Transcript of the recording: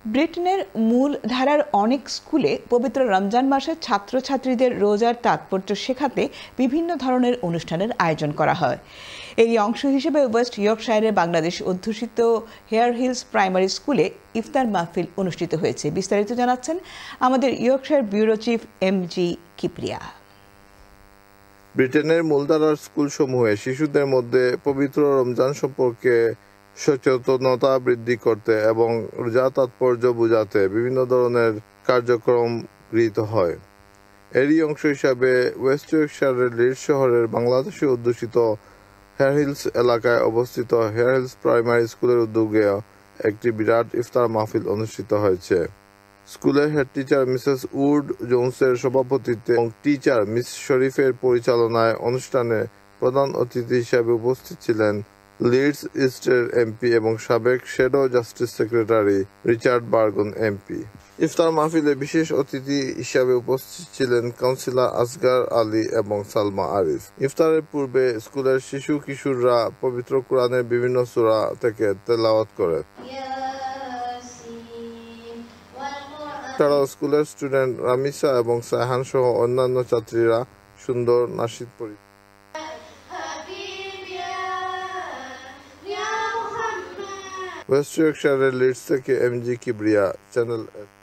ব্রিটেনের মূল ধারার অনেক স্কুলে পবিত্র রমজান মাসে ছাত্রছাত্রীদের রোজার তাৎপর্য শেখাতে বিভিন্ন ধরনের অনুষ্ঠানের আয়োজন করা হয়। এরই অংশ হিসেবে ওয়েস্ট ইয়র্কশায়ারের বাংলাদেশ অধ্যুষিত হেয়ার হিলস প্রাইমারি স্কুলে ইফতার মাহফিল অনুষ্ঠিত হয়েছে। বিস্তারিত জানাচ্ছেন আমাদের Yorkshire bureau chief MG. Kibria. ব্রিটেনের মূলধারার স্কুলসমূহে শিশুদের মধ্যে পবিত্র রমজান সম্পর্কে সচেতনতা বৃদ্ধি করতে এবং রোজার তাৎপর্য বোঝাতে বিভিন্ন ধরনের কার্যক্রম গৃহীত হয়। এরই অংশ হিসাবে ওয়েস্ট ইয়র্কশায়ারের লিডস শহরের বাংলাদেশি অধ্যুষিত হেয়ার হিলস এলাকায় অবস্থিত হেয়ার হিলস প্রাইমারি স্কুলের উদ্যোগে একটি বিরাট ইফতার মাহফিল অনুষ্ঠিত হয়েছে। স্কুলের হেড টিচার মিসেস উড জোনসের সভাপতিত্বে এবং টিচার মিস শরীফের পরিচালনায় অনুষ্ঠানে প্রধান অতিথি হিসেবে উপস্থিত ছিলেন লিডস ইস্টের এমপি এবং সাবেক shadow justice secretary Richard Burgon MP. ইফতার মাহফিলে বিশেষ অতিথি হিসাবে উপস্থিত ছিলেন কাউন্সিলর আসগার আলী এবং সালমা আরিফ। ইফতারের পূর্বে স্কুলের শিশু কিশোররা পবিত্র কোরআনের বিভিন্ন সূরা থেকে তেলাওয়াত করে। এছাড়াও স্কুলের স্টুডেন্ট রামিসা এবং সায়হান সহ অন্যান্য ছাত্রীরা সুন্দর নাশিদ পরিবেশন। ওয়েস্ট ইয়র্কশায়ারের লিডস থেকে এম.জি. কিবরিয়া, চ্যানেল 8।